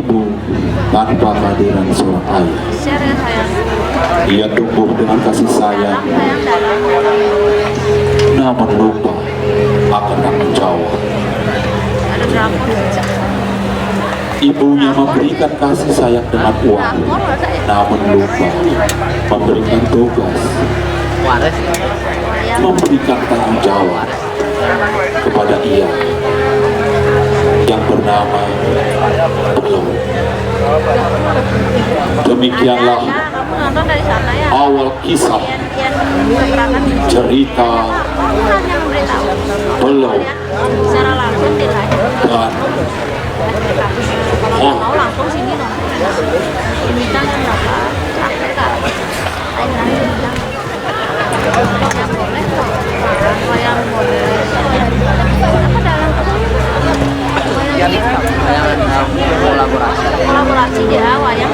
ibu tanpa kehadiran seorang ayah. Ia tumbuh dengan kasih sayang, namun lupa akan tanggung jawab. Ibunya memberikan kasih sayang dengan uang, namun lupa memberikan tugas, memberikan tanggung jawab kepada ia yang bernama belum. Demikianlah awal kisah cerita belum dan mau langsung sini dong. Ini kan berapa? Yang boleh. Kolaborasi dia wayang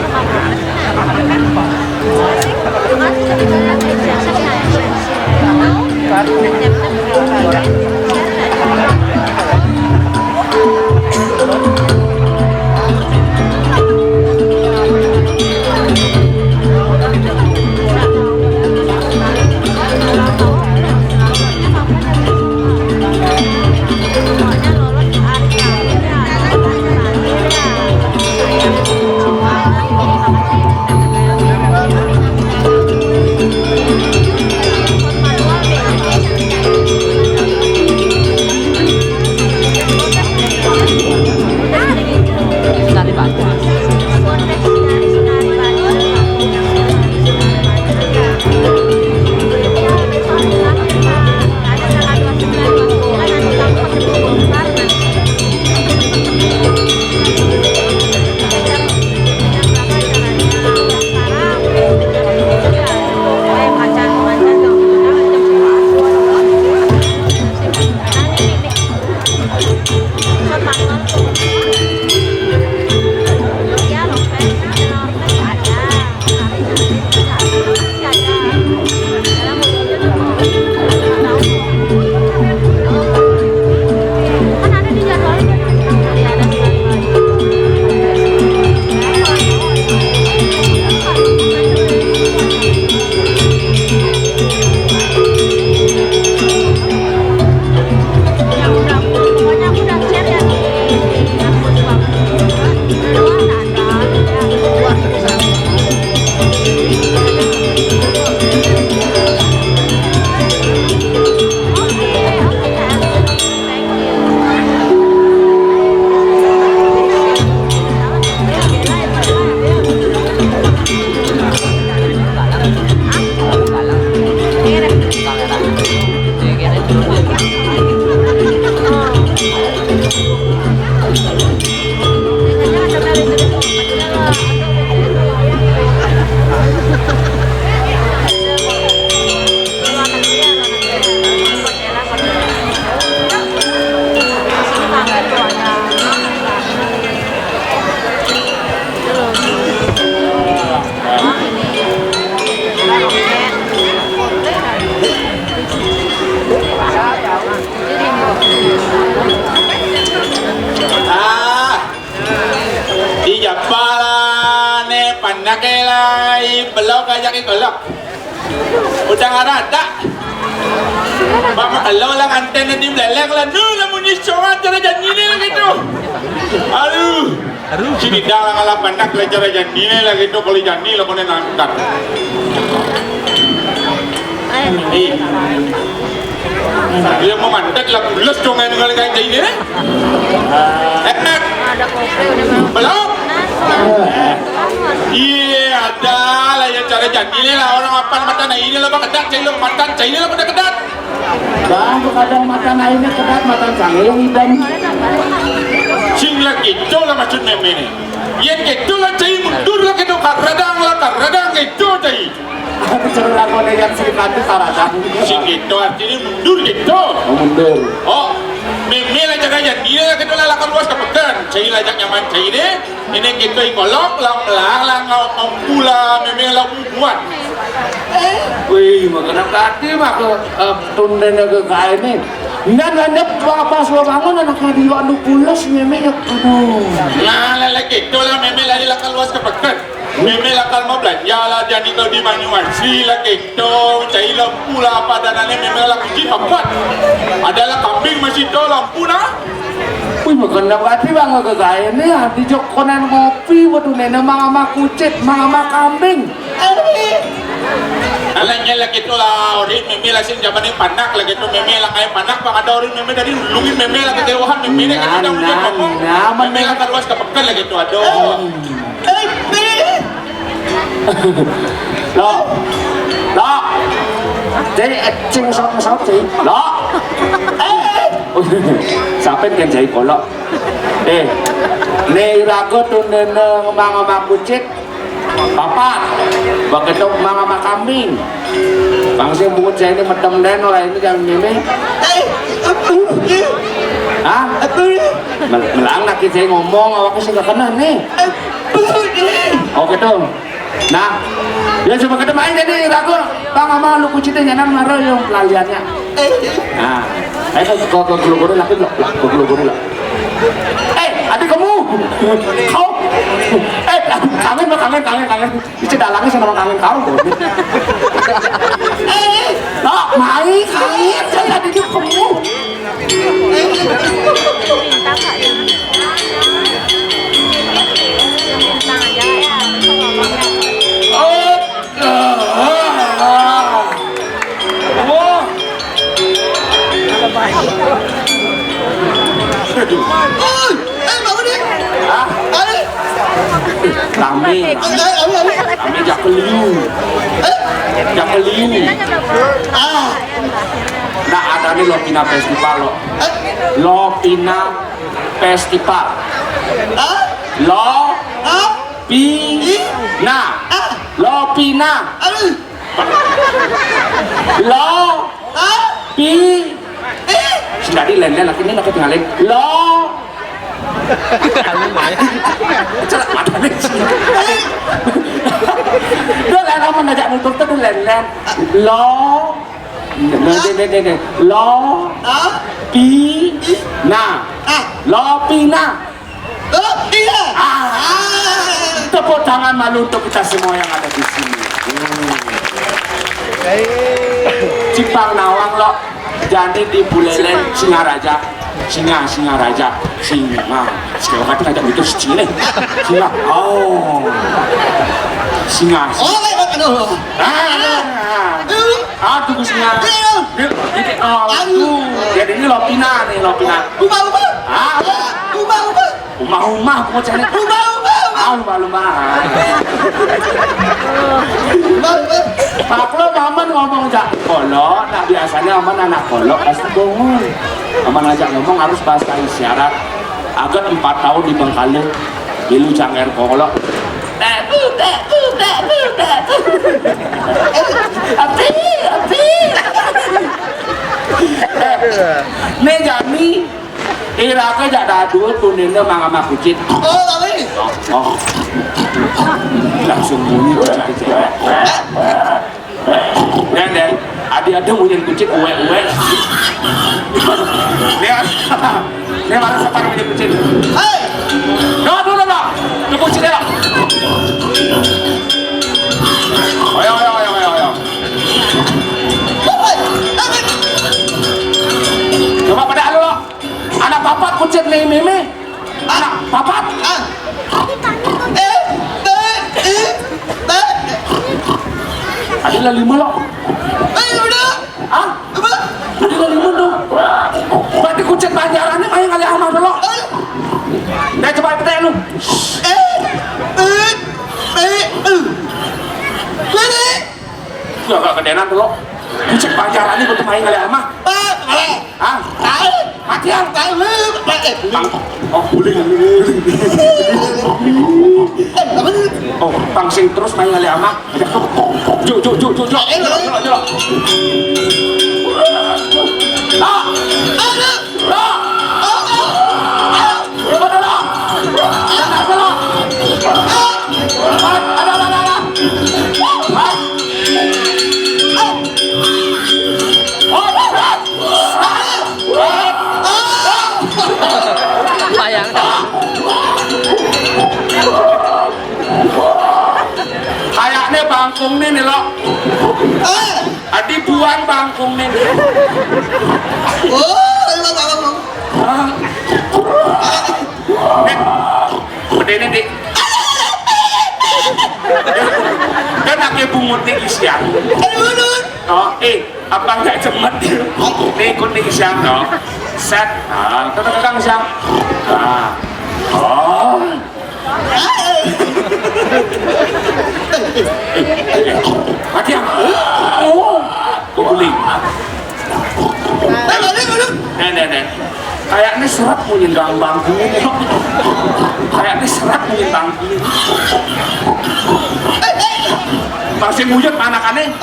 Nakelai belok aja ke kelok. Udah ngarada. Mama kalau lang antena di belakang lah, nula muni coba cara janjine lagi tu. Aduh, sini dalang ala pandak lah cara janjine lagi tu kalau janji lah kena nangkat. Dia mau mandat lah pulas congan dengan kain janjine. Enak. Belok. Iya ada lah ya cara janjine lah orang apa mata nah ini lah bang kedat cilo mata cilo lah pada kedat. Bang kadang mata naiknya kedat mata canggung dan sing lah gitu lah maksud meme ini. Yang gitu lah cai mundur lah gitu kadang gitu cai. aku cerita lagu yang sedikit saradang. Sing gitu artinya mundur gitu. Mundur. Oh meme lah jaga janjine lah gitu lah lakukan luas kepekan. Cai lah jak nyaman cai deh. Ini gitu ikolok lang ngau pula meme lah buat. Wih, makan kaki mak tunden ke kain ini. Nganap pas bangun anaknya di anu pulas meme aduh. Nah, lagi itu lah meme lagi lakal luas ke pekan. Meme lakal mau belanja lah jadi kau di Banyuwangi lagi itu cari lampu lah padanannya meme lah kunci papat. Adalah kambing masih itu lampu nah. Wih makan dapat sih bang kegaya nih di jokonan ngopi waduh nenek mama kucit mama kambing. Alangnya lagi itu lah orang meme lah sing jaman yang panak lagi itu meme lah kayak panak pak ada orang meme dari nulungin meme lah kedewahan meme lah kita udah ngomong meme lah luas ke pekan lagi itu aduh. Lo jadi cing sok sih lo sampai kan jadi kolok nih rago tuh nene ngomong kucit papat begitu ngomong kambing bangsa buat saya ini medem den orang ini yang meme ah melang nak saya ngomong awaknya sih gak kena nih oh gitu nah ya coba kita main jadi ragu bang sama lu kucitnya nyanan marah yang pelaliannya nah ayo kau gulu-gulu lagi lo gulu-gulu lah adik kamu kau kangen itu dalangnya sama kangen kau lo main kangen saya adik kamu kami jakeliu nah ada nih Lopina Festival Lopina Festival Lopina sudah di lain lagi ini lagi tinggalin cerak mata nih dia lain lama ngajak nutup tuh lain Lopina tepuk tangan malu untuk kita semua yang ada di sini Cipang Nawang lo jadi di Buleleng Singaraja singa sekarang kata ngajak itu singa tunggu singa jadi ini Lopina Umah mau cari lumba Pak lo maman ngomong jak kolok, nah biasanya aman anak kolok pasti bohong. Aman ajak ngomong harus bahasa isyarat. Agak 4 tahun di Bengkale, bilu canger kolok. Api. Nih jami, irake jak dadu tunine mangama kucit. Oh. Langsung bunyi kucit. Dan adik-adik punya kucit uwe ini mana sekarang punya kucit no itu kucitnya lah ayo coba pada alo lo anak papat kucit nih meme anak papat Adilah 5 lo. Adilah 5 dong. Berarti kucing banjarannya main kali sama lo. Nah coba kita lu. Gak kedenan lo. Kucing banjarannya betul main kali sama. Mati yang boleh. Oh, pangsing terus main kali ama. Juk. bangkong nih lo. Adi buang bangkong nih. Udah ini dik. Kan aku bungut nih siang. Oh, apa nggak cemet? Nih ikut nih siang, no. Set, kakang siang. Oh. Mati yang. Oh, kukuling. Nih. Kayaknya serat punya bangku ini. Kayaknya serat punya bangku ini. Masih mujud anak-anak.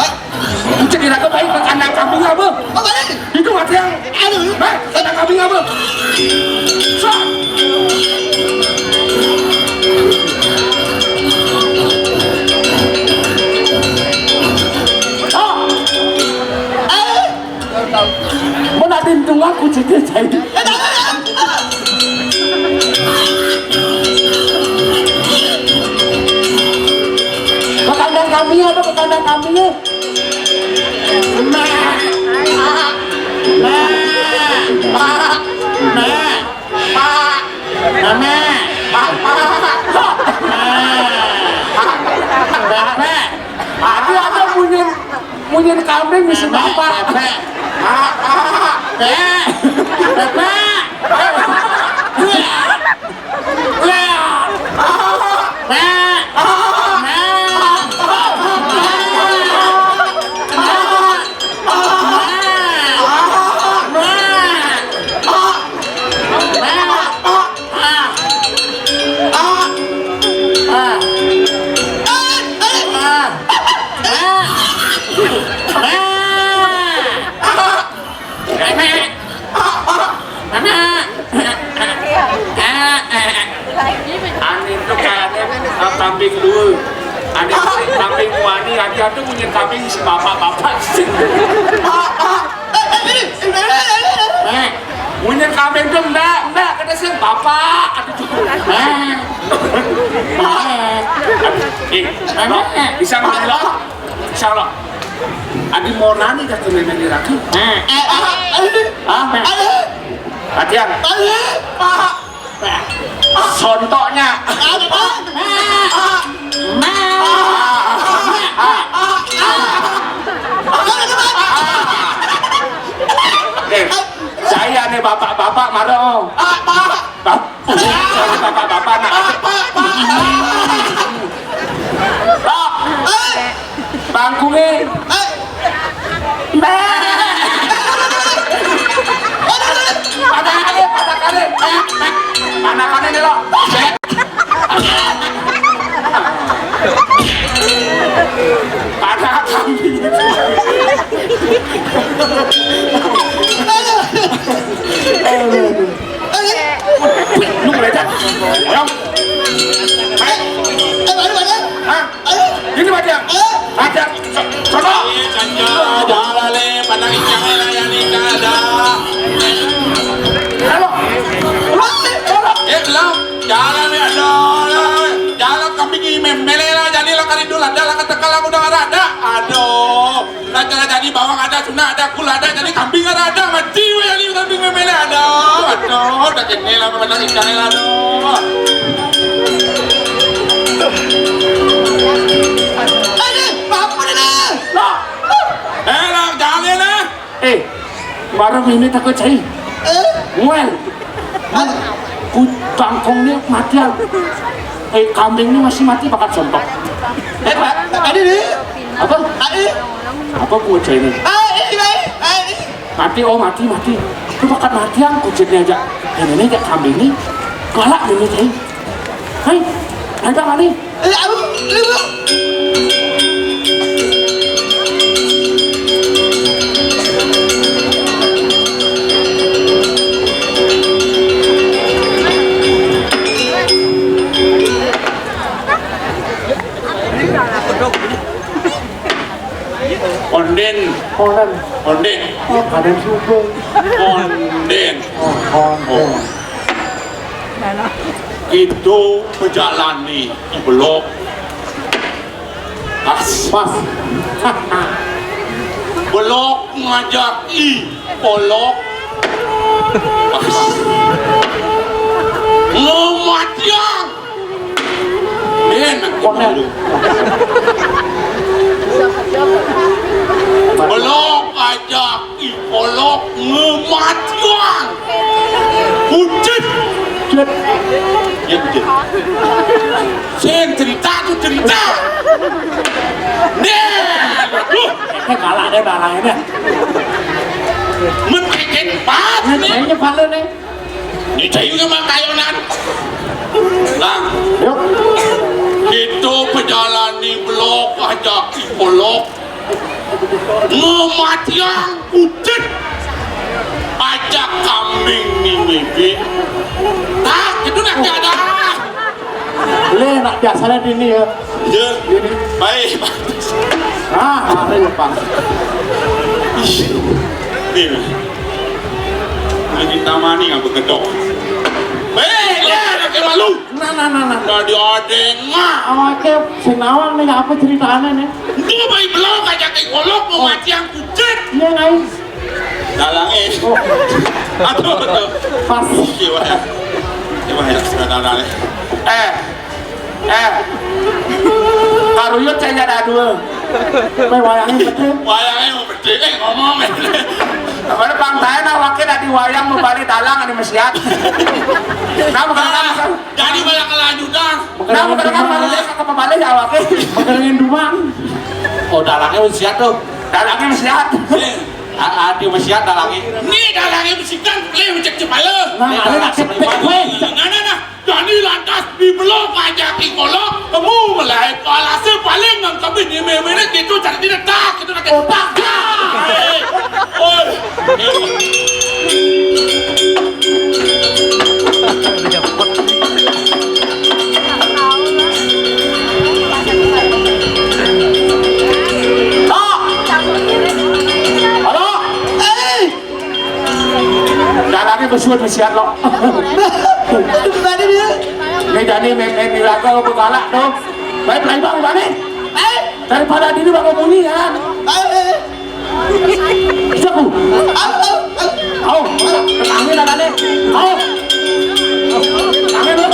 Mujud diraga baik ke kandang kambing apa? Itu mati yang. Baik, kandang kambing apa? Sok. Mana tintung aku cita-cita. Kandang kambingnya apa? Kandang kambingnya? Aku ada punya kambing di bapak. Kambing dulu, ada kambing wani, ada tuh punya kambing si bapak-bapak. Punya kambing tuh enggak, kata si bapak. Bisa nggak? Bisa lo. Adi mau nani kata nenek lagi. Latihan. Sontoknya. Saya nih bapak-bapak marah. Saya bapak-bapak nak. Bangkungnya. Panakannya nih lo. Panak kambing. Lu belajar. Ini macam. Macam. Sono. Jalale panang ikan yang nikada. Halo. Lam, jalan ya jalan kambing ini memelela jadi lah kali dulu ada lah kata kalau udah ada. Aduh, raja jadi bawang ada, tuna ada, gula ada, jadi kambing ada, mati jadi kambing memele ada. Aduh, udah kenal apa benar ikan lah aduh. Lah, jangan lah. Baru ini takut cai. Well. Bangkongnya mati ya. Kambing ini masih mati bakat contoh. Tadi nih. Apa? Apa kucing ini? Mati, oh mati. Itu bakat mati yang kucingnya aja. Yang ini aja kambing ini. Galak ini cai. Hai, ada mana nih? Onden. Kadang subuh. Onden. Itu berjalan nih blok Pas. Belok ngajaki polok. Ngematian. Enak Konen. belok ngajaki polok ngematian. Hujan. Cet. Ya hujan. Sen cerita tuh cerita. Kalah deh barangnya. Mentekek pas nih. Kayaknya balik nih. Ini cayu sama kayonan. Lang. Yuk. Itu perjalanan blok aja polok ngematian ujet ajak kambing nih bibi tak itu nak ada Le nak biasanya di ini ya. ya baik Ada ya Pak. nih lagi tamani nggak berkedok baik ya nak malu Nah. tadi adeng Awaknya sinawang nih apa ceritanya nih? ini bayi blok ajak polok ngematian ujet Iya ngai. dalangin Oh, aduh pas. Gimana sudah Karuyut saya ada dua. May wayangin betul. wayangnya mau berdiri ngomong Mana bang saya nak wakil di wayang mau balik dalang ada mesiat. Nah bukan jadi malah kelanjutan Nah bukan balik ke pembalik ya wakil. Bukan dumang. oh dalangnya mesiat tuh Dalangnya mesiat. Adi mesiat dalangnya ini dalangnya mesikan boleh cek cepala Nah ada nak cepet gue. nah jadi lantas di blok aja kikolok kamu mulai palase paling nggak kami di memena gitu cari tidak tak itu nak otak oh Halo. Dalangnya bersuat mesiat lo. Ini jadi memang dilakukan untuk galak tuh. Baik lagi bang Bani. Daripada diri bang bunyi ya. Siapa? Kau, angin ada nih. Kau, angin lo.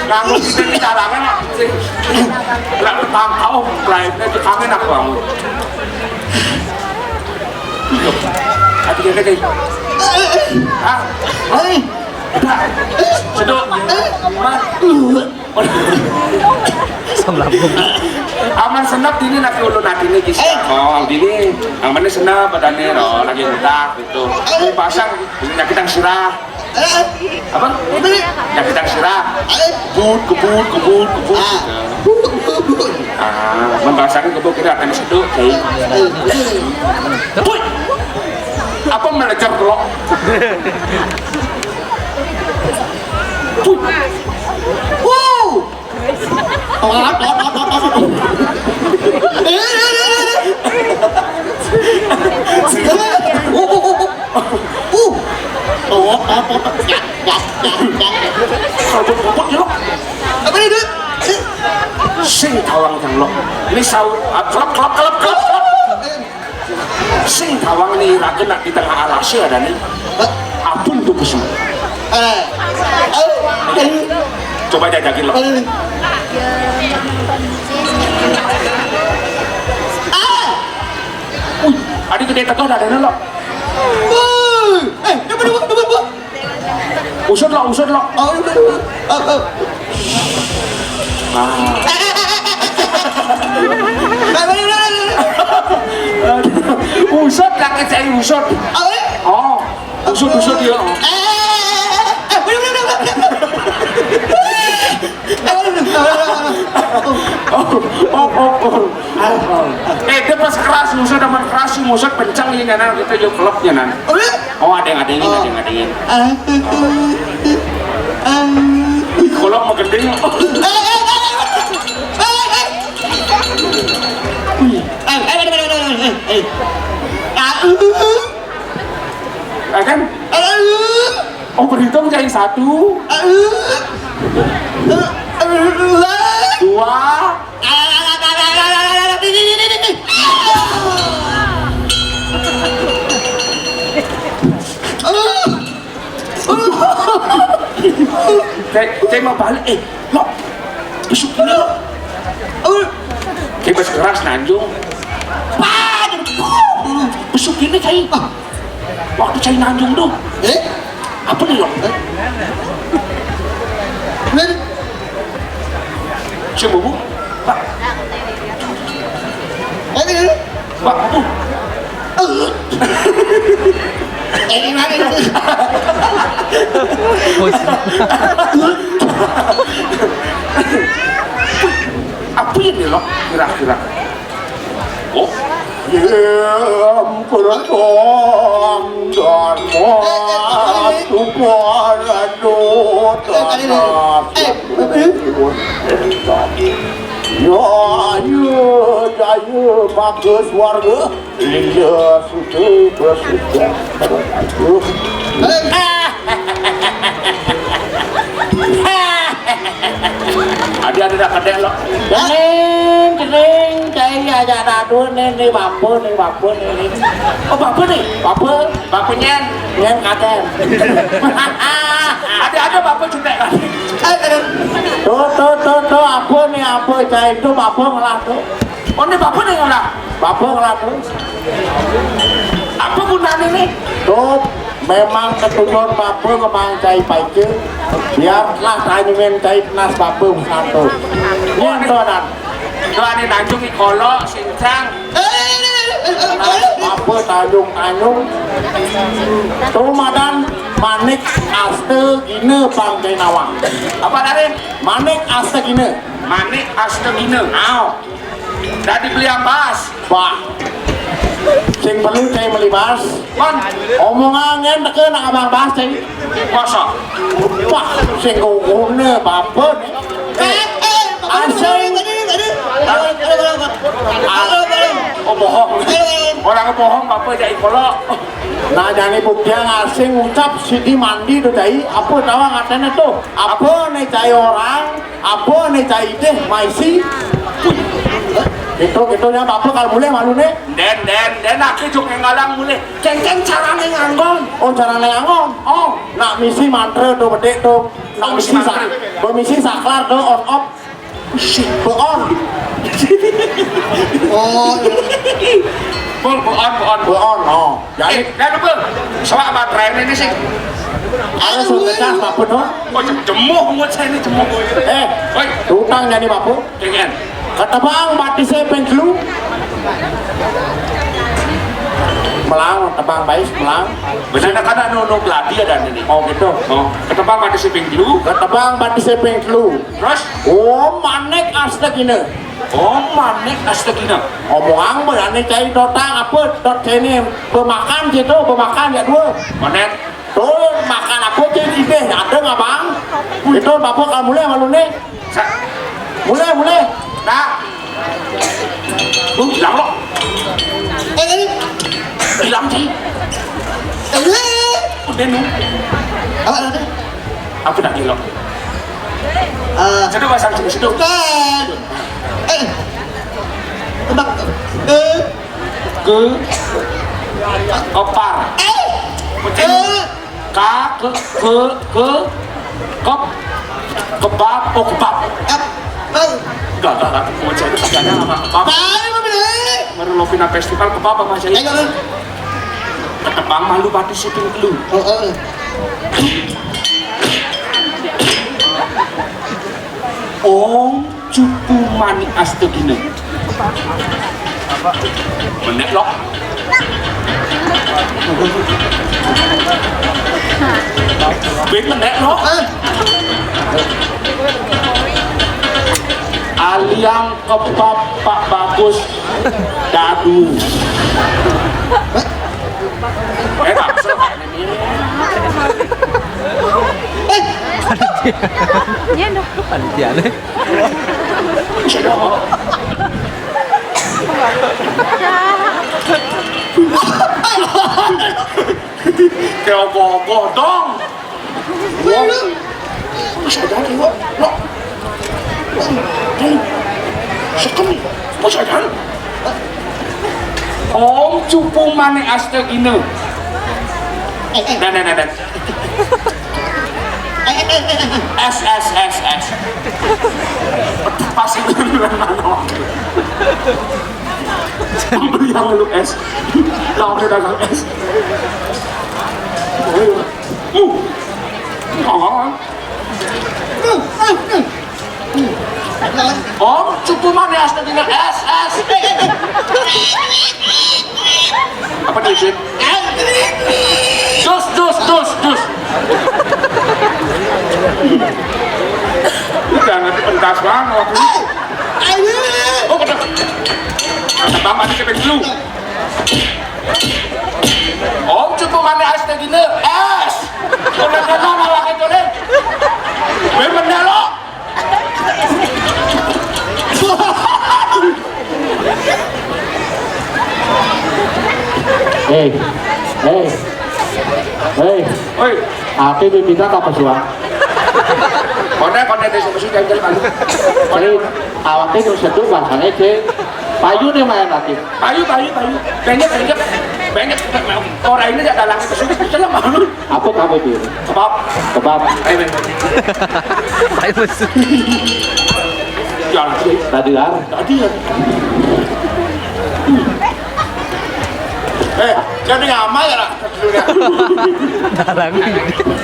Kamu kita bicarakan sih. Lah kau, lainnya angin aku kamu. Hati dia kayak ah, sedok, aman senap dini nanti ulun hati ini kisah. Oh, dini, amannya senap badannya, oh lagi mudah gitu. Ini pasang nyakitan sirah. Apa? Nyakitan sirah. Kebut. Membasahkan kebun kita akan seduk. Woi, apa melejar telok? Sing tawang yang lo, ini saw, kelap. Sing tawang ini raga nak di tengah alasnya ada nih. Apun tuh kesu. Coba jajakin lo. Adik gede tegal ada nih lo. Usut lo. Usut lagi saya usut. Oh, usut dia. Dia pas keras usut sama keras usut pencang ini kan kita juga klubnya nan. Oh ada yang ngadain. Kalau mau gede. Kan? Oh berhitung jadi 1 2 Kayak mau balik lo besok ini lo kayak bahasa keras nanjung besok ini kayak waktu saya nanjung tuh apa nih lo siapa bu pak pak bu Ini mana itu? apa ini lo kira-kira oh Pertong dan waktu para dosa ya jaya bagus warga liya sudah bersedia ada kadek lo Jering saya ada dua nih bapak nih oh bapak nih bapaknya yang kadang ada bapak juga kan tuh apa saya itu bapak ngelah tuh oh ini bapak nih ngolah bapak ngelah tuh apa gunanya nih tuh memang ketujuan bapak ngemang cai pace biarlah tanya men cai nas bapak satu ini tuan doa nih nanjung ikolo sincang bapak tanjung tuh madan manik aste gine bangkai nawang apa dari manik aste gine manik astagina aw udah dibeli ambas pak sing perlu cai melibas kon omongan teken nak abang bahas cai kosong pak sing gune bapak asing oh bohong orang bohong bapak jadi ikolo nah jadi bukti yang asing ucap sidi mandi tuh cai apa tahu ngatanya tuh apa nih cai orang apa nih cai deh maisi gitu nya bapak kalau mulai malu nih dan aku juga ngalang mulai ceng caranya nganggon oh cara nganggon oh nak misi mantra tuh bedek tuh nak misi saklar tuh on off shit on oh on oh jadi dan apa soal baterai ini sih ada sudah bapak tuh oh jemuh buat saya ini jemuh oi utang jadi bapak dengan kata bang mati saya pengklu melang tebang baik melang benar karena nono gladi ada ini oh gitu oh ketebang mati si pinglu kata bang mati saya pengklu terus oh manek astagina oh manik astagina omongan berani cai dotang apa dot ini pemakan gitu pemakan ya dua manet tuh makan apa jadi deh ada nggak bang itu bapak kalau mulai malu nih mulai nah hilang lo hilang sih udah nu apa nak hilang sedih pasang sedih ke kepar mungkin kebab oh kebab enggak mau jadi kerjanya apa kebab baru Lovina Festival kebab apa aja ketebang malu batu syuting dulu oh cupu mani astagina benek loh bên menek loh aliang kebab Pak Bagus dadu Ini dong. Panitiannya. kêu bò dong Bisa jadi wak. No. Sekali. Bisa jadi. Om cupu mane aste gini. Nah. S. Pasti beneran mana. Beli yang lu S. Lawan dagang S. Om cupu mane aste gini. S. Apa nih? Jus. Jangan dipentas banget. Oh, betul. Kata bang mati keping dulu. Om cukup mana es teh gini? Es. Udah malah itu deh. Bener lo. Hei, apa bibita apa suah? Konde desa musuh jangan kali. Jadi awaknya itu satu bahasanya ke payu nih main lagi. Payu. Banyak orang ini tidak dalang itu sudah bisa lah malu. Apa kamu itu? Kebab. Ayo. Jangan tadi lah. Jadi ngama ya lah.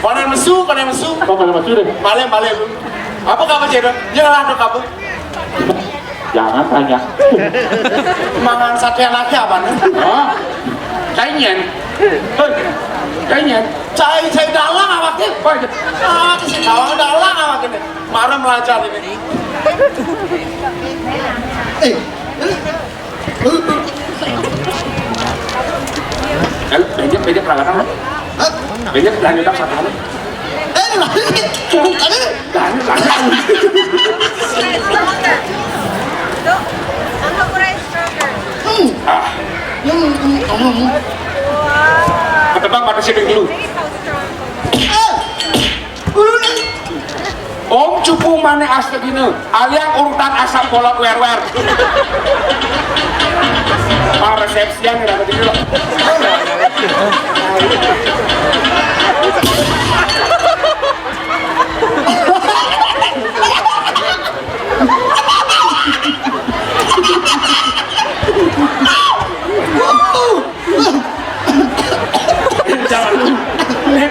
Panen mesu. Deh. Balik. Apa kamu jadi? Jangan ada kamu. Jangan tanya. Mangan sate lagi apa nih? Cainyen. Cai dalang awaknya. Si kawan dalang awaknya. Marah melajar ini. Banyak pelanggaran. Banyak lanjutan satu kali. Ketebak pada sini dulu. Om cupu mane aste gini. Aliang urutan asam bolot wer. Resepsian ya dapat dulu.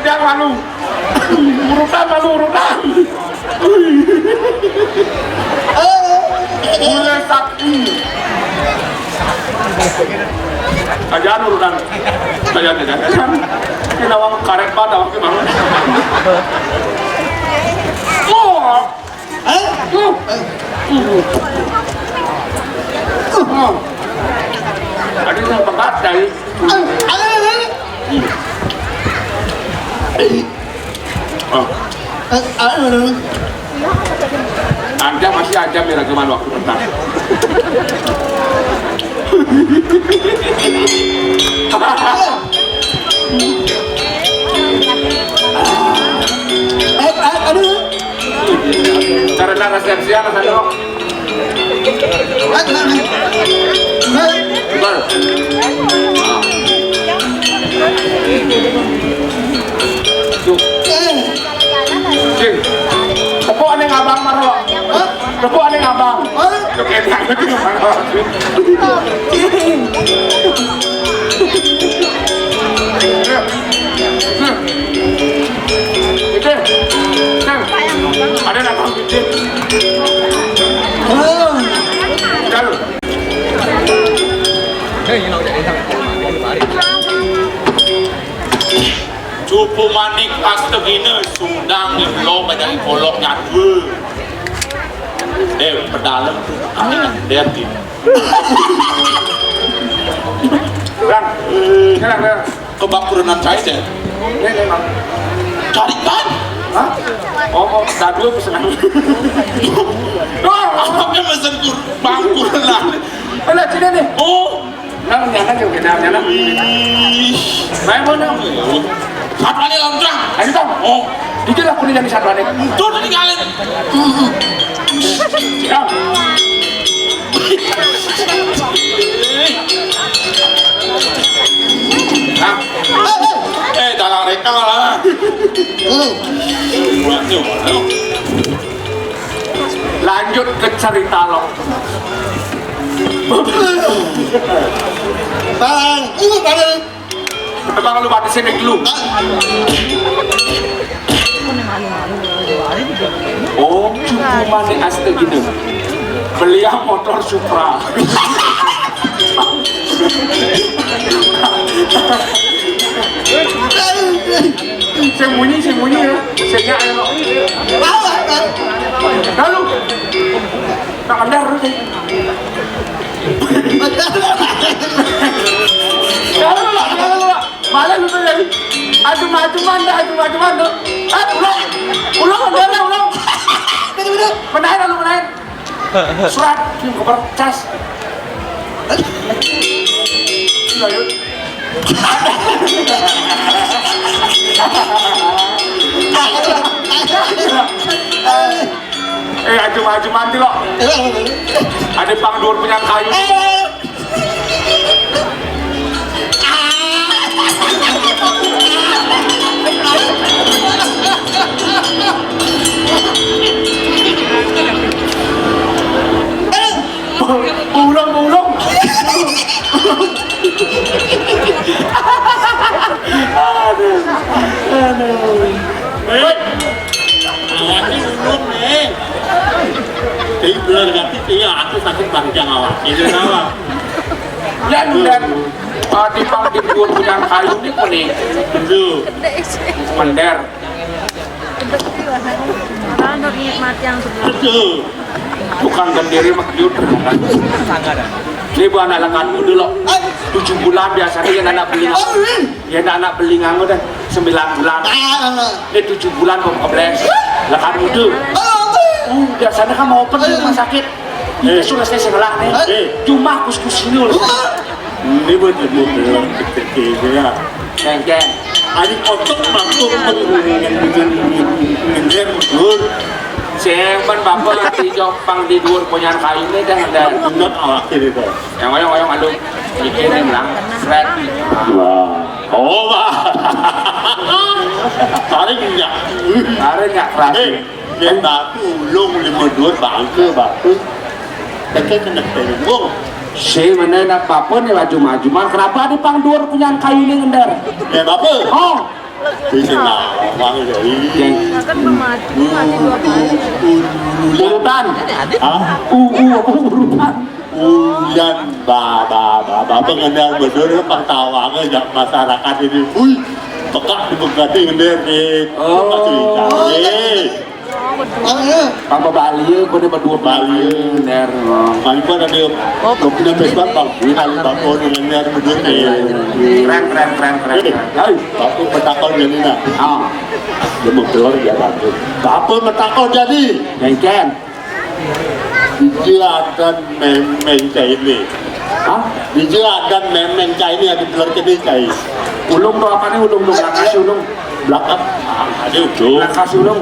Jangan malu. Urutan. Mulai sakti. Kajian urutan. Kajian. Kita wang karet pada waktu mana? Tadi saya pekat dari. Anda masih aja meragaman waktu petang. Karena resepsian ada. Tepuk aneh ngabang maro. Tepuk aneh ngabang. Oke, nanti ngabang. Ada ngabang gitu. Kalau Cupu manik pas tegine sundang di belum banyak kolok nyatu. Pedalem tuh, dia di. Lang. Kebangkuran saya deh. Cari kan? Hah? Oh, dadu pesanan. Apa mesen bangkuran? Lihat sini nih. Oh, Nang nyana juga nyana. Main mana? Apa nih lontrang? Ayo tong. Oh, Dijel aku nih jadi satu nih. Tuh tinggalin. Siap. Nah, Dalam mereka malah. lanjut ke cerita lo. Bang lu batas sini dulu. Oh, cuma nih asli gitu. Beli motor Supra. Sembunyi ya. Senya lo. Lalu tak ada rute. Kalau malah lu tadi. Aduh macam-macam tuh. Ulang. Menaik. Surat koper cas. Lanjut. Aju mati lo. Ada pang dur punya kayu. Ulang. Aku sakit panjang awak. Ini awak. Dan di pang di dur punya kayu ini kuning. Mender. Orang nikmat yang Betul. Tukang genderi makyut. Ini buat anak langganmu dulu. 7 bulan biasanya yang anak belingang. Yang anak belingang udah 9 bulan. Ini 7 bulan mau kebles. Langganmu dulu. Biasanya kan mau pergi rumah sakit. Ini sudah saya sebelah nih. Cuma kus-kus ini loh. Ini betul-betul kecil ya. Ceng-ceng. Adik otak mampu mengejar betul. Simpan bapak di jopang di dur punya kayu ini dah ada. Benar awak ini tuh. Yang oyong aduh. Bikin bilang, Fred. Oh, Pak. Tarik enggak? Tarik enggak keras. Dia tak ulung 52 bangke bagus. Tapi kena terbung. Si mana nak apa nih maju-maju? Kenapa di pang dur punya kayu ini ngendar? Ya apa? Oh. Di sana, bang dari. kan mati 2 kali. Urutan. Ah, Apa urutan? uyan pengendal bener pangtawa ngajak masyarakat ini. Pekak dibegati ngendar Oh. Pang Bali, kau ni berdua Bali, ner. Kali pun ada kau punya pesawat bang. Kali bapor ngendar bener Keren. Hei, bapor petakon jadi nak. Ah, Dia mau keluar dia bapor. Bapor petakon jadi. jengken. Dia akan memeng cai ini. Hah? Dia akan memeng cai ini ada telur kedai cai. Ulung tu apa ni ulung tu belakang ulung. Belakang ada ujung. Belakang ulung.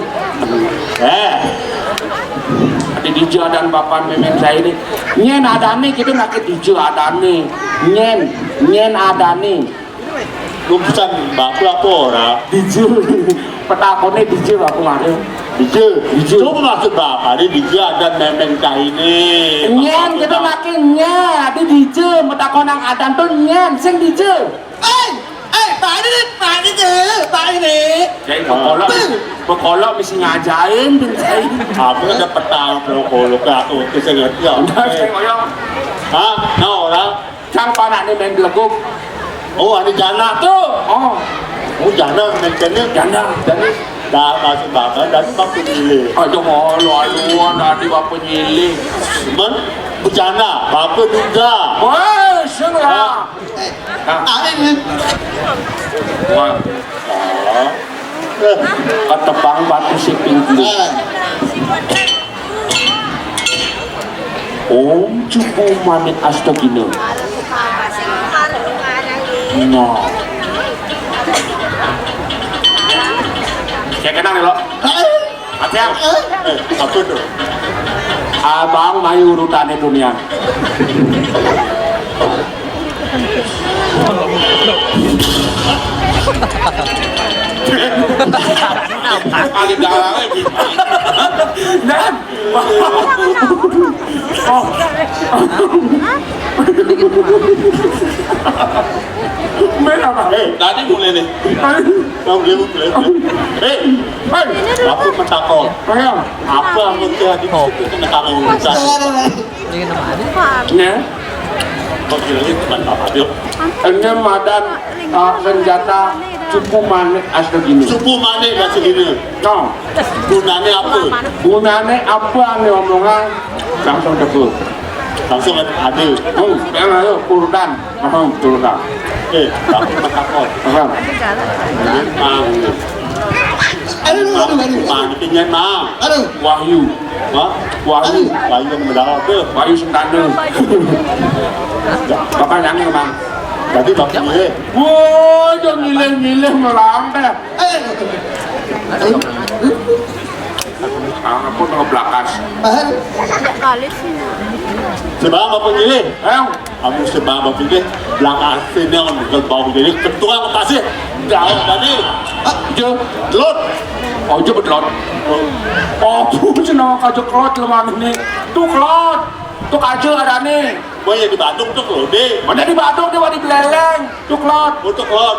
Ada DJ dan bapak memang saya ini. Nyen ada nih kita nak DJ ada nih. Nyen ada nih. Kumpulan bapak apa orang? DJ. Petakonnya DJ aku ngaruh. DJ. Coba maksud bapak ini DJ ada memeng cai ini. Nyen kita nak nyen. Ada DJ. Petakon yang ada tu nyen. Sing DJ. Pak ini. Jadi berkolok mesti ngajain dan saya. Apa ada petang kalau aku kesengat ya. Hah? Nah orang. Cang panak ni main beleguk. Oh ada jana Tu. Oh. Oh jana mengennya Jana. dah masuk bapak dan bapak pilih. Aja malu-aluan dari bapak nyilih. Men bujana bapak juga. Wah, sengaja. Wah, kata bang batu siping dulu. Om cukup manit astagina. Nah. Saya kenal nih lo. Atyang, Apa tuh? abang mayu urutannya dunia. Kali galangnya gitu. Dan, oh, apa? Tadi mulai nih. Mulai. Aku mentakut. Apa yang menjadi itu nekang urusan? Ya, Kok bilangnya cuma apa dia? ini madan senjata cupu manik asli gini. Subuh mana bahasa gini? No, Gunanya apa? gunanya apa nih omongan langsung debut. Langsung ada. Yang lalu urutan, urutan. Aku mentakut. Panitia mang. Wahyu, Hah? Wahyu, Wahyu yang mendarat tuh. Wahyu Sentane. Bapak nyanyi bang. Jadi bapak ini. Wah, jangan milih-milih melambat. Aku tengah belakas. Kali sih. Sebab bapak ini. Kamu Sebab bapak ini. Belakang sini yang bukan bau jadi ketua apa sih? Jauh tadi. Jo, Telur. oh jo betlot. Oh, punya nama kajak klot lemah ini. Tuh klot, tuh kajak ada nih. Mau yang di Bandung tuh loh deh. Mana di Badung dia di Beleleng. Tuh klot. Untuk telur.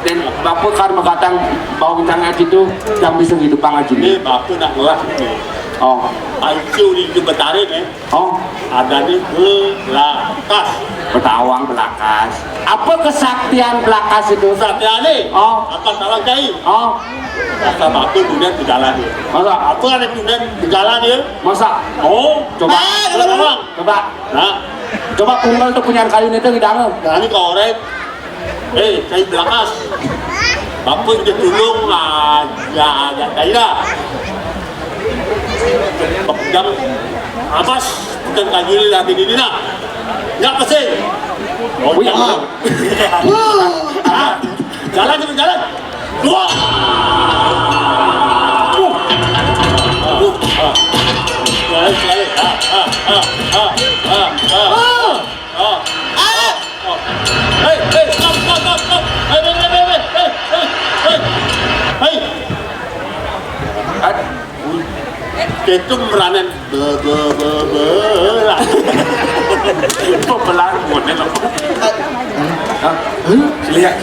Dan bapak kan mengatakan bau bintang ngaji itu yang bisa hidup ngaji Ini ini. bapak nak ngelas ini. Oh, IQ di Jembatarin ya. oh, Ada di Belakas. Betawang Belakas. Apa kesaktian Belakas itu? Satya nih. Oh. Apa salah kai? Oh, Kata bapak kemudian di jalan dia. masa? Apa ada kemudian di jalan dia? Masa? Oh. Coba, coba, Nah. coba punggal tuh punya kayu itu hidangnya. Nah ini kau orang. Saya Belakas. Bapak dia tolong aja kaya. Pegang amas bukan kayu ini nanti ini nak. Nggak pesen. Oh Wih, jangan. Jalan jalan jalan. Dua. Hey, stop. Hey. Itu meranen lah. Pembelaan buatnya loh. Lihat.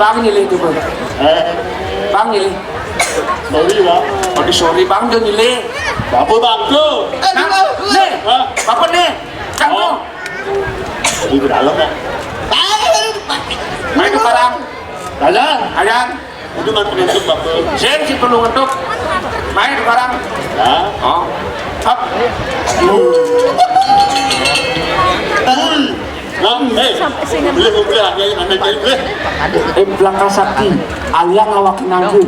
Bang nyilih itu bang. Bang nyilih. Sorry bang. Oke sorry bang dia nyilih. Bapak bang tuh. Nah, nih, bapak nih, kamu Oh. Di dalam ya. main ke barang, Jalan. ayan, Itu man penentuk bapak. si perlu untuk main ke barang. Ya. Oh, hap, Nah, beli aja anda jadi beli. belakang sakti, alia ngawak nanggu.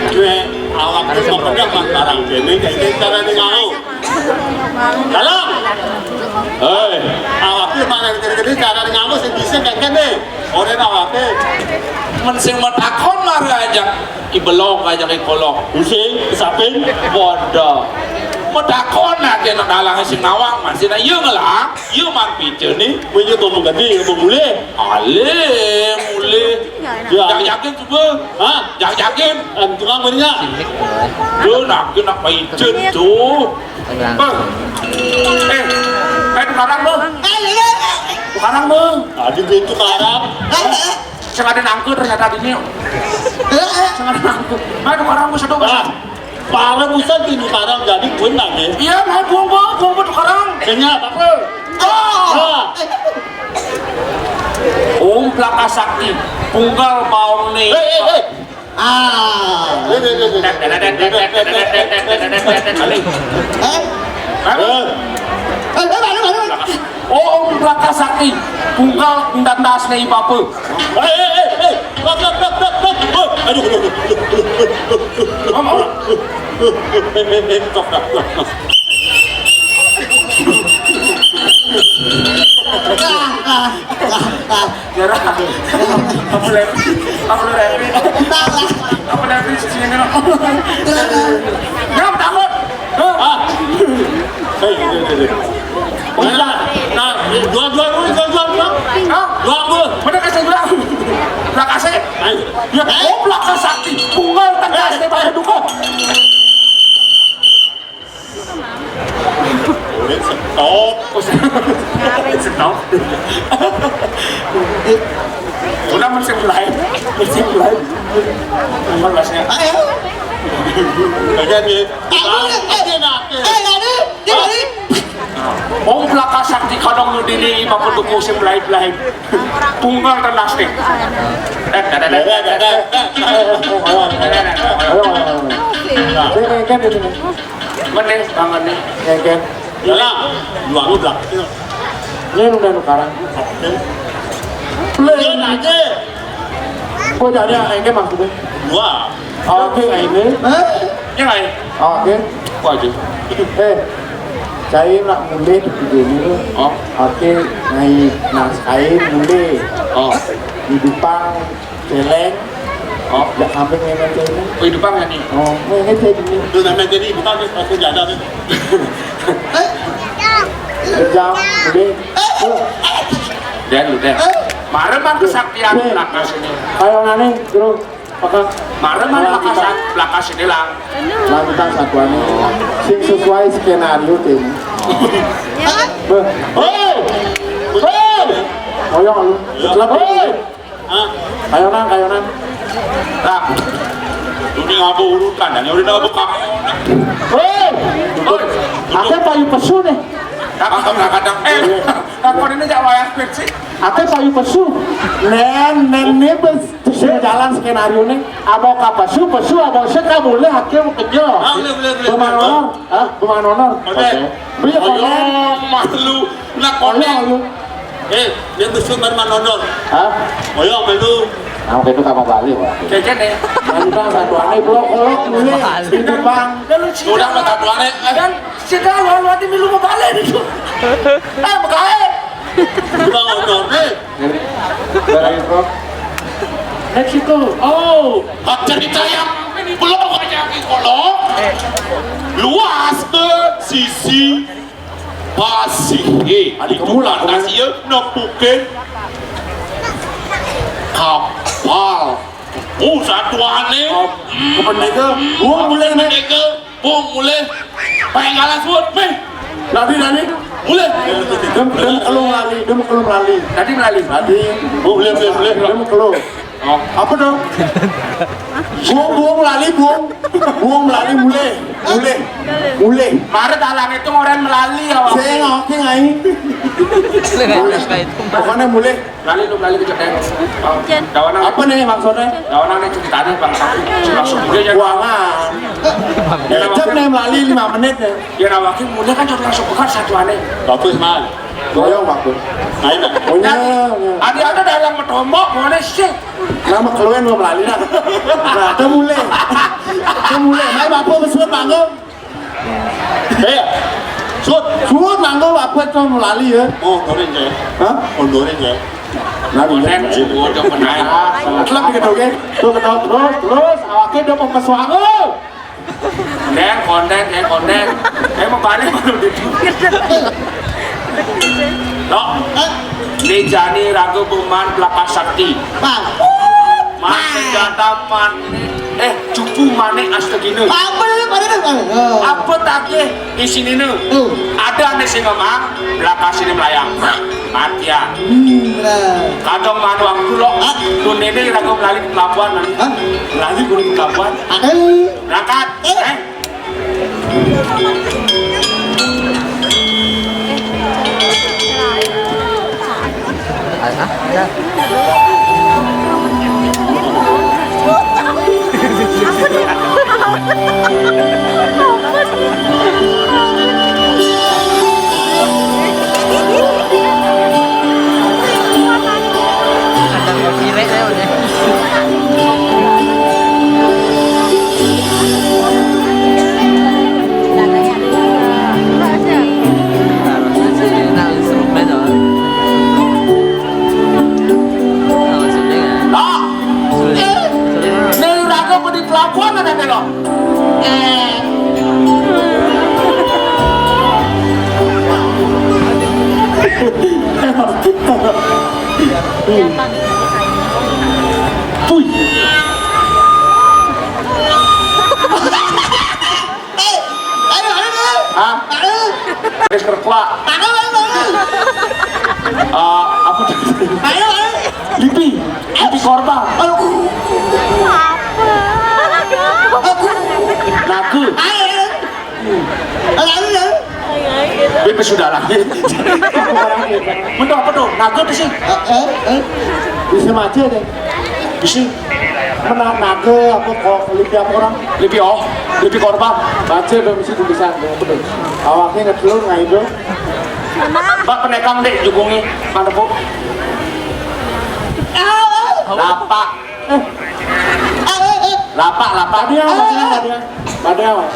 Gue awak itu pokoknya barang ini kayak cara ngau. Dalam. Hei, awak itu mana gede cara ngau sih bisa kayak deh. Orang awak Mensing metakon marah aja ibelong aja ke kolong pusing, saping. bodoh metakon aja nak dalang sing nawang masih na iya ngelah iya man pice nih Punya tuh gede, mau mulai. ale mulai jak yakin coba Hah? jak yakin Tukang berinya. lu nak pice tuh Sekarang lu, sekarang lu, Tadi gue itu karang. sengaja nangkut ternyata di sini, sengaja nangkut. Sekarang lu sedang Ah, parah busan di karang jadi gue nanya. iya, mau buang sekarang. Kenyap apa? Ah. Om Plaka Sakti, Punggal Baung nih. Ah. Om Plaka Sakti, Punggal Ndandas nih Bapu. Stop. Aduh. Kok. Stop. Udah musim lain. Malasnya. Om belaka sakti kadang lu dini ima penduk musim lain. Tunggal tenas nih. Mending banget nih. Ngeken. Yalah, lu belak. Ini udah nukaran. Plain aja. Kok jadi ngeken maksudnya? Wah. Oke nggak ini? Ini lain. Oke. Kok aja? Saya nak mulai di sini tuh. Oh. Oke, naik saya mulai. Oh. Di Dupang, Celeng. Oh. Ya hampir ngemen Celeng. Kehidupan ya nih. Oh, ngemen Celeng. Lu namanya jadi bukan aku jada nih. Sejam, mulai. Dan lu deh. Mareman kesaktian belakang sini. Kayak nane, terus pakai Mareman belakang sini lang. lanjutan satuannya. Sing sesuai skenario tim. Beh, koyo lu. Lebih. Kayonan. Nah, lu ini ngapa urutan dan udah nggak buka. Ake payu pesu nih. Kadang-kadang Aku ini Jawa yang sih. Ake payu pesu. Nen ini terus jalan skenario nih. Abo ka pesu, abo seka boleh ake mau kerja. Boleh. Bumangan honor. Beli konen. Malu nak Konen konek. lu. Dia besok bermanonor. Hah? Ayo malu. Nah, itu kamu Bali, Pak. Kece deh. Lanjutan satuannya blok mulai di Jepang. Udah bertatuannya. Dan sida lu hati milu mau balik itu. Bekae. Udah honor. Dari Prof. Meksiko. Oh. Hak cerita yang belum aja kolong. Luas ke sisi Pasir. Itu landasi ya nepukin kapal. Satuannya. Kependeka, buang mulai nih. Pendeka, buang mulai. Penggalan suut, meh. Nanti. Mulai. Dem kelung lali. Tadi melalui. Tadi, Boleh. dem kelung. Apa dong? Buang lali mulai. Maret alang itu orang melalui awak. Saya ngoke ngai. Pokoknya mulai. Melalui kejadian. Dawanang. Apa nih maksudnya? Dawanang ini ceritanya bang Sapi. Langsung dia jadi. Buangan. Jam nih melalui 5 menit nih. Ya nawakin mulai kan jod langsung bukan satuannya. Bagus, man. Goyang waktu. Main lah. Punya. Ada dalam metomok mana sih? Nama keluar belum melalui lah. Nah, kita mulai. Mai bapak besut mangga. Suut mangga bapak itu melalui ya. Oh, dorin je. Hah? Dorin je. Nabi Konen subuh udah menaik. Kelap gitu kan? Tuh ketawa terus awaknya udah mau peswango. Konden. Emang balik baru dipikir. Loh, di Jani Ragu Buman Belaka Sakti. Man senjata mane, cupu mane astegine. Apa taknya di sini nih? Ada nih sing ngomong Belaka sini melayang. Matian. Kadang manuang dulu. Tuh nenek Ragu melalui pelabuhan nanti. Melalui gue di pelabuhan. Berangkat. Ada kopi rek ya udah. Kelihatan nih kayaknya. Puy. Ah, es kerkla. Apa tuh? Lipi korban. Naku. Lipi sudah lah. Mendok apa tuh? Naku tuh sih. Bisa macet deh. Bisa. Menang naga apa kok lipi apa orang? Lipi korban. Macet dong mesti bisa betul. Awaknya ngetelur nggak itu? Pak penekang dek jukungi mana bu? Lapak. Lapak. Padahal.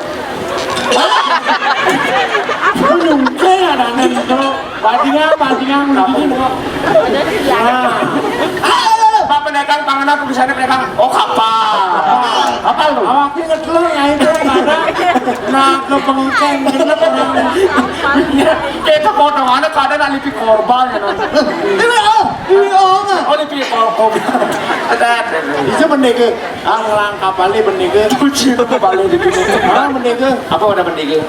Aku nyungke ada nih kalau badingan begini kok. Udah siap. Pak penekang panganan aku bisa penekang. Oh kapal tuh. Awaknya ngetelur nggak itu ada. Nah ke pengkeng bener orang. Kita potongannya kadang lipi korban ya non. Ini orang. Oh lipi korban. Bisa bendega. Ngelang kapalnya bendega. Kucing itu balik di sini. Bendega. Apa udah bendega?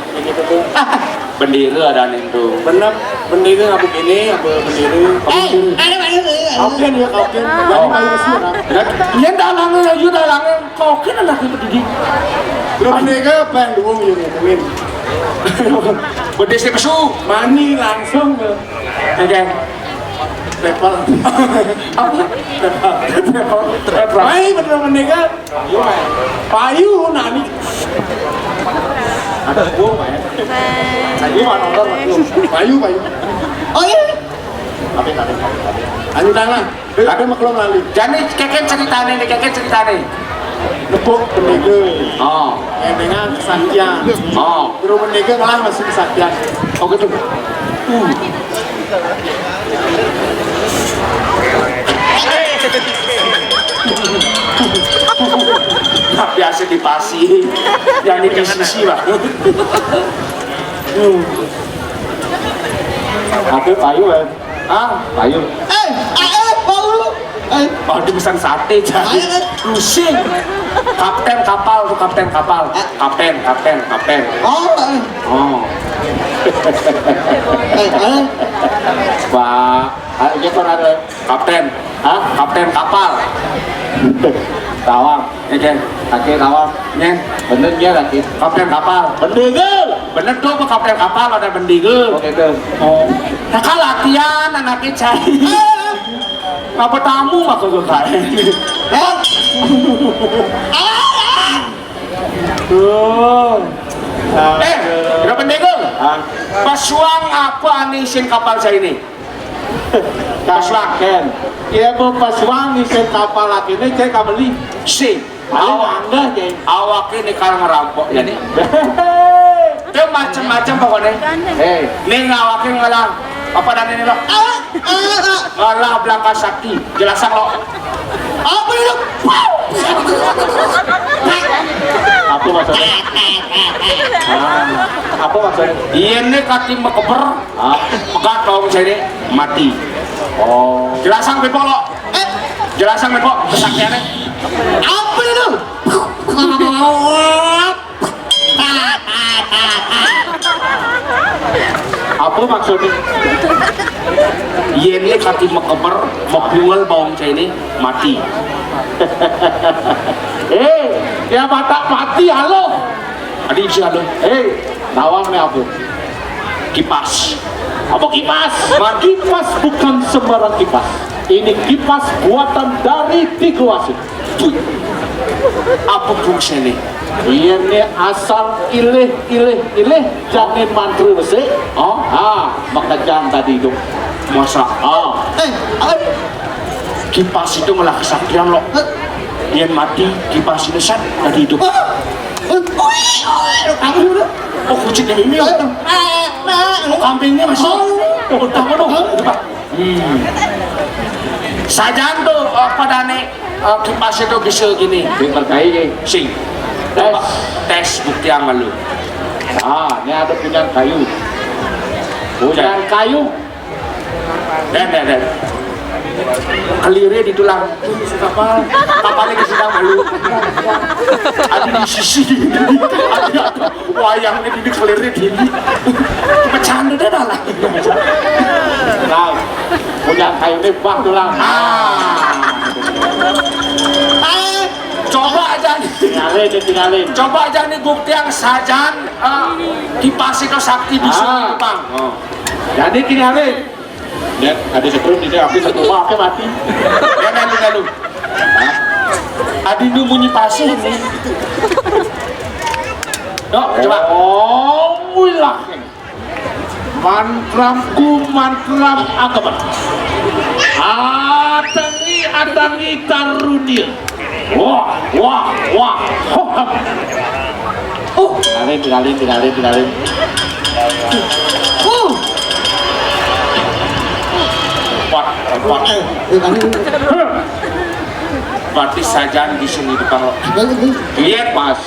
Bendera ada nih tuh. Bener bendega nggak begini, apa bendera? Kauken ya kauken. Jangan kayu mesin. Iya dalangnya kauken anak itu didik. Bendega penduung ya ngomongin. Bendera pesu. Mani langsung ke Oke. level. Level. Mai bener bendega. Payu nani. Ada buang ya. Saya mau nonton payu. Oh iya. Tapi. Anu tangan. Ada maklum lali. Jadi keken cerita nih. Nepuk bendega. Oh. Dengan kesaktian. Oh. Terus bendega malah masih kesaktian. Oh gitu. Nah, biasa dipasi, yang di sisi lah. Aku payu ya. Payu. Oh, di pesan sate jadi pusing. Kapten kapal. Kapten. Oh. Pak, ini kan ada kapten. Kapten kapal. Tawang, kaki tawang, bener lagi. Kapten kapal, bener tuh kapten kapal ada bendigel. Oh, nah latihan anaknya cai. Ngapa tamu mah kagak kaya. Udah bendigel. Pasuang apa anisin kapal saya ini? Pasuang Ken. Iya bu pasuang ngisi kapal lagi ini cek kabeli. Si, Awak anda awak ini kalau ngerampok ya nih. Dia macam-macam pokoknya. Nih ngawaknya ngalang. Apa dan ini lo? Ngalah belangka sakti. Jelasan lo. Apa itu? apa maksudnya? Apa maksudnya? Iya nih kaki mekeber. Pegat kau ini mati. Oh. Jelasan bepok lo. Jelasan bepok. Kesaktiannya. Apa itu? Apa maksudnya? Iya nih kaki mekeber. Mebungal bawang saya ini mati. Ya mati halo. Adik bisa halo. Nawang nih apa? Kipas. Apa kipas? Kipas bukan sembarang kipas. Ini kipas buatan dari Tigo Wasit. Apa fungsinya? Ini asal ilih jangan mantri besi. Maka jangan tadi itu. Masa? Kipas itu malah kesaktian lo. Dia mati, kipas ini sat, tadi hidup. Oh, kucing ini ya? Oh, kambingnya masih? Udah, Sajan tuh pada nih kipas itu bisa gini. Berkait Sing. Coba tes bukti yang lalu. ini ada punya kayu. Punya kayu. Dan. kelirnya di tulang kapalnya ke sedang malu ada di sisi ada wayangnya di kelirnya dini pecahan udah lah punya kayunya bang tulang coba aja tinggalin coba aja nih bukti yang sajan dipasih ke sakti bisa bang jadi tinggalin lihat ada setrum di sini satu maafnya mati ya lalu adi nu bunyi pasih nih dok coba wilah mantram agama atangi tarunia wah tinggalin berarti saja di sini depan lo lihat mas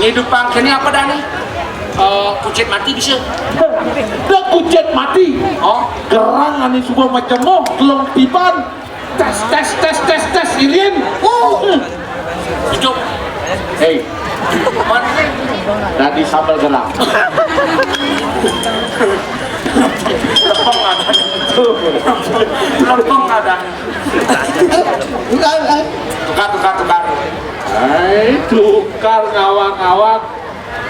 ini depan kini apa dah nih kucet mati bisa Dah kucet mati. oh Gerangan ini semua macam mau gelong pipan. Tes Irin. hidup hei tadi sambal gerang lempeng ada tukar Tukar ngawang-ngawang.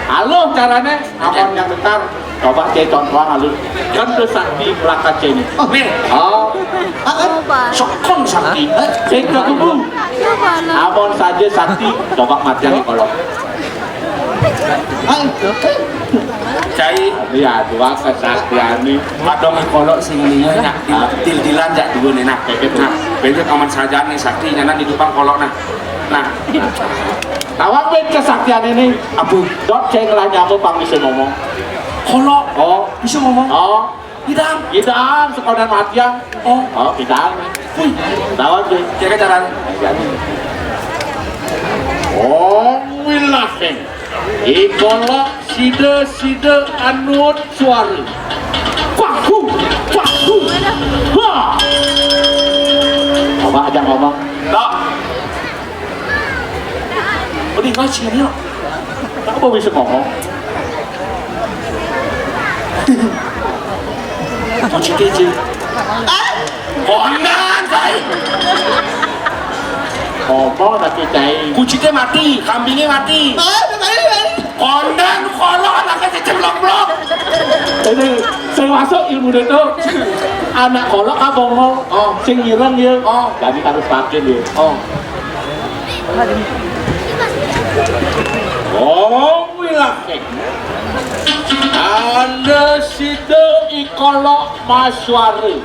Halo caranya awal yang bentar coba cek contoh halu kan tuh sakti pelakat ini. nih Coba. sokong sakti Cek ke kubu. Coba lah. abon saja sakti coba matian kalau cai iya dua kesaktian nih padong kolok singnya nak til-tilan jak dulu nih nah bener aman saja nih sakti nyana di depan kolok nah Awak ben kesaktian ini. abu Dot cek lah nyamuk pang bisa ngomong. kolok Oh, bisa ngomong oh, hidang idang sekolah matian. oh Idang. Tawag deh. cek caranya Oh, wilafeng. Ikola side anut suara. Paku. Ha. coba aja ngomong tak udah nggak sih nih Apa bisa ngomong? mau cek kondan kai Ngomong tapi cai. kucingnya mati kambingnya mati kondan kolok anaknya ceblok-blok Jadi saya masuk ilmu itu anak kolok apa ngomong? Oh. Sing ireng ya. Oh. Jadi harus pakai dia. oh Oh, wilafeng. Anda sida ikolok maswari.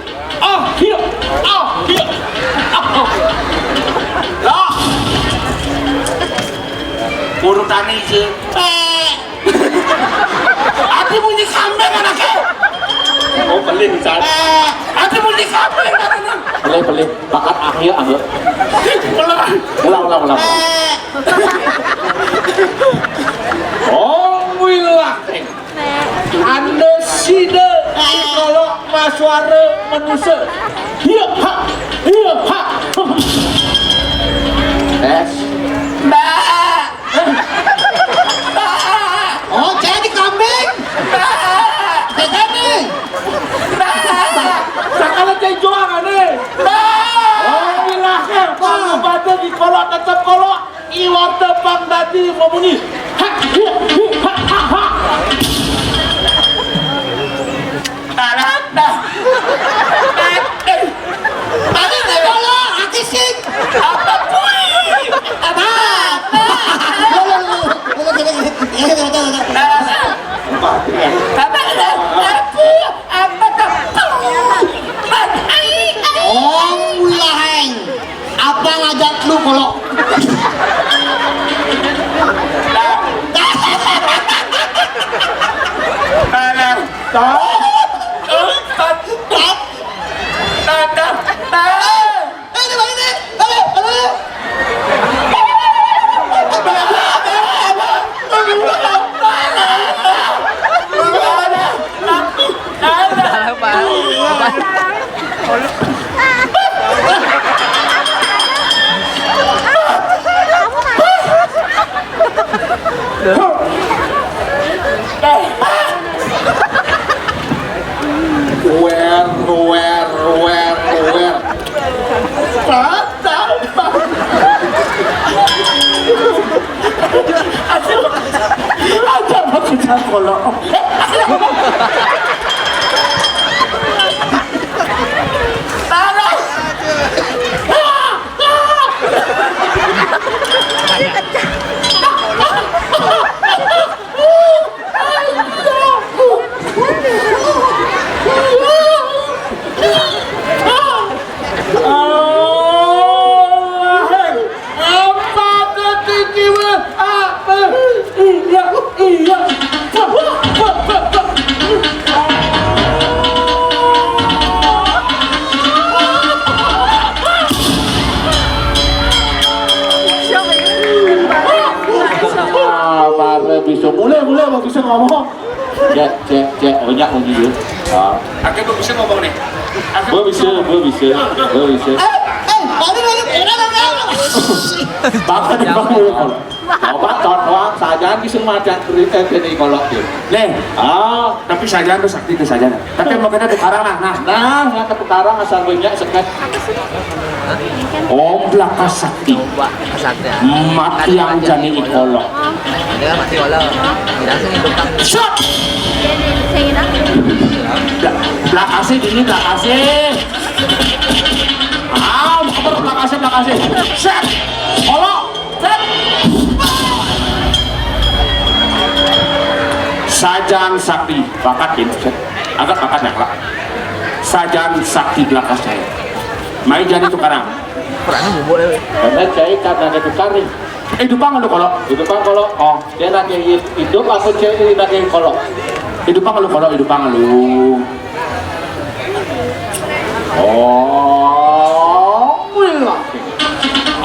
Iya. lah urutannya sih Ati bunyi kambing anaknya Oh, beli bisa. Ati bunyi kambing anaknya Beli. Bakat akhir. Ulang. Oh, wilafeng. Anda sida ikolok maswari manusia. Iya, ha. tes Oh, jadi kambing. Begini. Sakala cai joangan nih. Oh, wilafeng. Kalau pada di kolok tetap kolok. Iwar tepang dati ngomongin. Ha. Tadi kalau aki sing. apa pui Apa? Oh, wilaheng. Apa ngajak lu kalau Aja mau kita kolok. Boleh bisa ngomong. Cek, banyak mau gitu. Akhirnya gue bisa ngomong nih. Gue bisa. Bahkan di bawah. Coba contoh saja bisa macam cerita ini kalau tuh. Nih, tapi saja tuh sakti tuh saja. Tapi mau kita tukarang nah. Yang ketukarang asal banyak sekat. Om Blaka Sakti. Mati yang jani ikolok. Dia mati wala. Tidak sih hidupkan. Shot. Saya nak. Belakasih gini, belakasih. Belakasih. Set. Kolok. Set. Sajan Sakti bakatin. Agak bakatnya kelak. Sajan Sakti belakang saya. Main jadi tukarang. Perannya bubuk deh. Karena cai karena ada tukarin. Hidupang lu kolok. Hidupang kalau dia lagi hidup aku cai lagi kalau. Hidupang lu kolok, hidupang lu. Willah.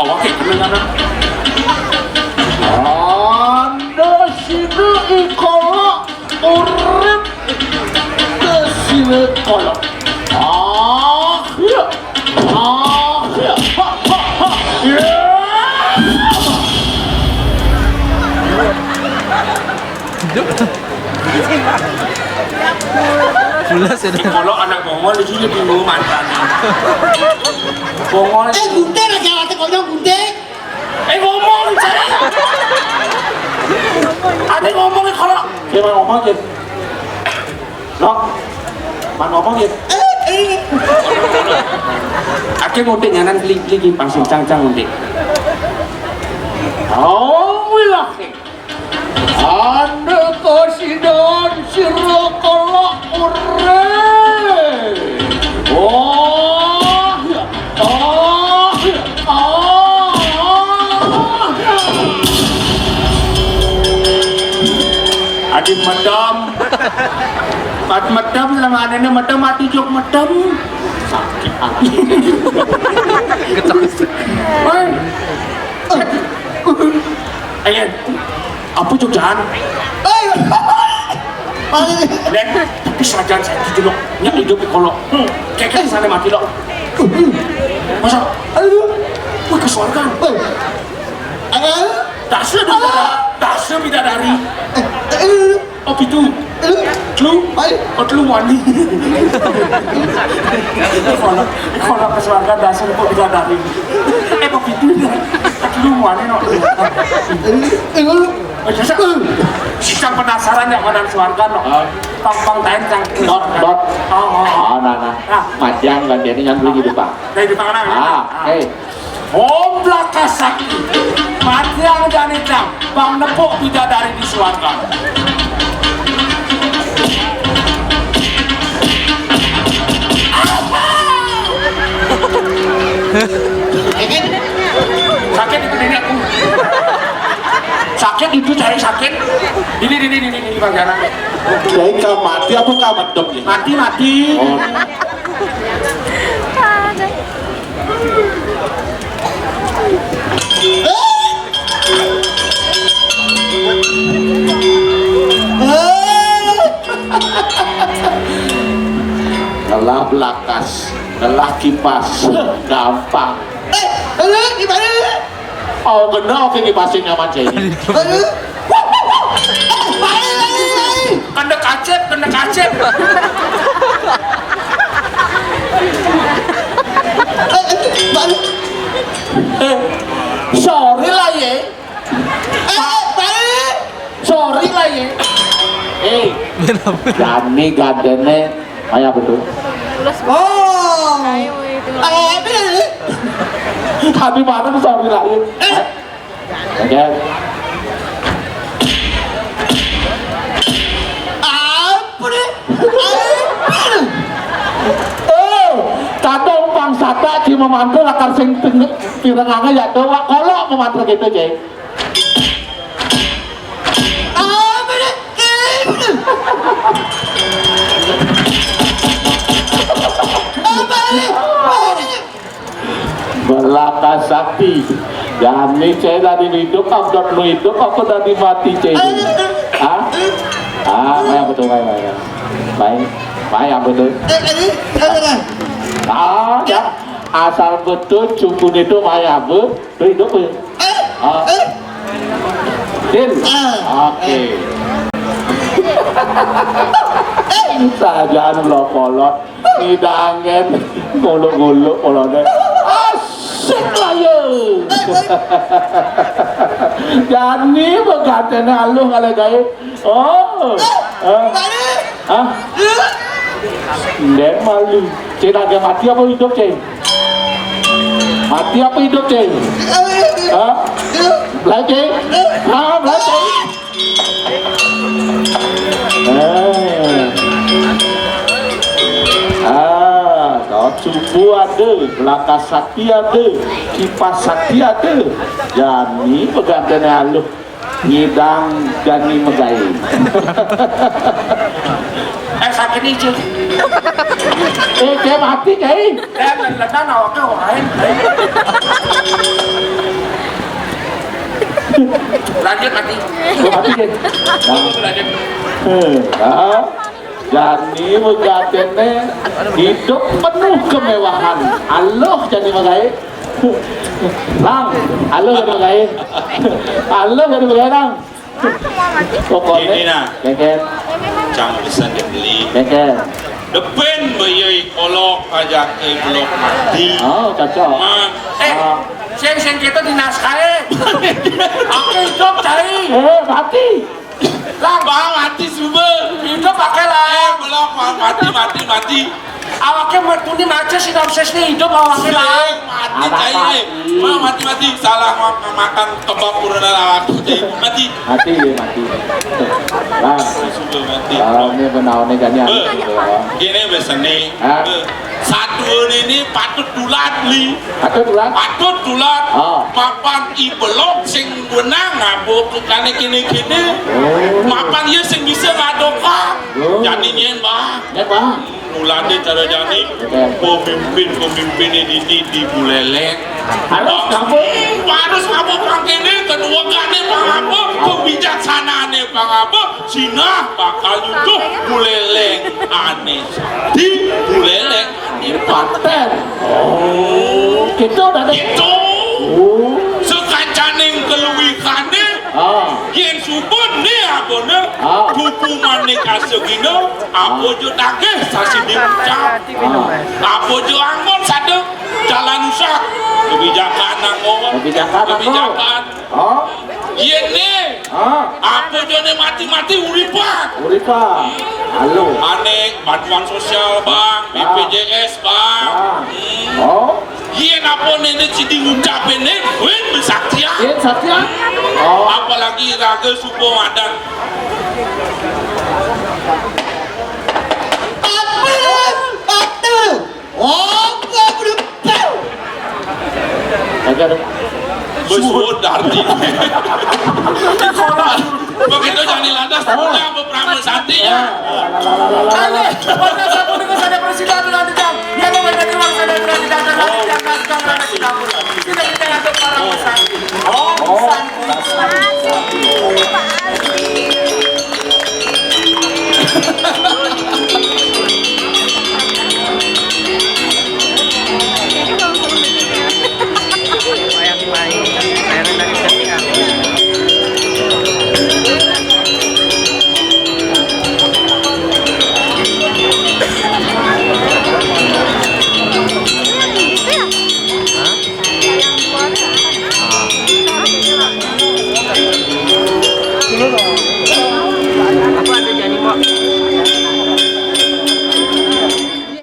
Oke, kemenangan. Anda sini ikolok urip ke sini kolok. Pulas ya. Kalau anak bongol di sini bingung mantan. Bongol. Gunting aja nanti konyol gunting. Ngomong saya. Ada ngomongin kalau Dia mau ngomong gitu. Nok, mana ngomong gitu? Akhirnya nguntik nyanan lagi pasang cang-cang nguntik. Willah. Anda kasidan sirokolo ure. Adik medam. Medam sama anaknya medam mati jok medam. Sakit hati. Ayo, apa jok jalan? Lihat, tapi sajan saya gitu loh. Nyak hidup di kolok. Kayak sana mati loh. Masa? Wah kesuargaan. Dasar bidadari. Oh gitu. Lu wani. Kalau kesuargaan dasar kok bidadari. Kok gitu. Lu wani no. Kita penasaran ya konan suarga no. Pang tencang. Dot. Nah. Majang kan dia ini yang beli di depan. Dari tangan. Om Blaka Sakti, mati yang janitang, bang nepuk bidadari di suarga. Sakit itu nenek aku. Sakit itu cari sakit. Ini bang Jarang. Jadi kau mati apa kau medok nih? Mati. Lelah belakas, lelah kipas, gampang. Gimana? Oh benar oke kipasin nyaman jadi. Kena kacep. Baru Jani gadene kayak betul. Oh. Ayo itu. Tadi mana tuh sorry lain. Oke. Kadang pangsata di memantul akan sing pirenganga ya doa kolok memantul gitu cek. Belaka sakti. Jani cek dari hidup, abdot lu hidup, aku dari mati cek. Maya betul maya. Maya betul. Ya, asal betul cukup itu maya hidup. Din, oke. Sajaan lo kolot, hidangan gulung-gulung kolotnya. Asik lah ya. Jani begatnya aluh kalau gaya. Ndek malu. Cik agak mati apa hidup cik? Mati apa hidup cik? Belajar? Belajar? Subuh ada, belakang sakti ada, kipas sakti ada. Jani pegantian haluh, ngidang Jani megai. Sakit ni je. Kayak mati kayak. Ledan awak ke orang. Lanjut mati. Mati kayak. Jani megatene hidup penuh kemewahan. Allah Jani megai. Lang, Allah Jani megai. Allah Jani megai lang. Pokoknya, keket. Jangan pesan dia beli. Keket. Depan bayai kolok ajak ke blok mati. Oh, cocok. Seng kita di naskah. Aku hidup cari. Mati. Lah, bang mati semua. Hidup pakai lah. Blok mati. Awaknya mertuni macam si Ramses ni hidup awaknya lah. Mati cai. Mati. Salah makan kebab purana awak mati. Mati. Lah, Sudah mati. ini benar ni Jani. Gini biasa ni. Satu ini patut dulat li. Patut dulat. Mapan ibelok sing benang ngabo kene kini. Mapan dia sing bisa ngadoka. Jadi nyen bang. Mulane cara Jani pemimpin ini di Buleleng. Harus kamu pangkene kedua kali pangapa kebijaksanaan pangapa Cina bakal untuk Buleleng aneh di Buleleng di Paten. Gitu dah. Itu sekacaning keluwikane yen subun ni abone kupu manik asegino apa jo dageh sasi diucap apa jo anggon sadeng jalan usak kebijakan kebijakan yen ni apa jo ne mati uripa halo aneh bantuan sosial bang BPJS bang yen apa ne cidi ngucapin ne wen besaktia apalagi raga supo adan Besuhut darti begitu jadi landas pulang beberapa santinya Pada saat ini saya presiden yang memiliki uang saya tidak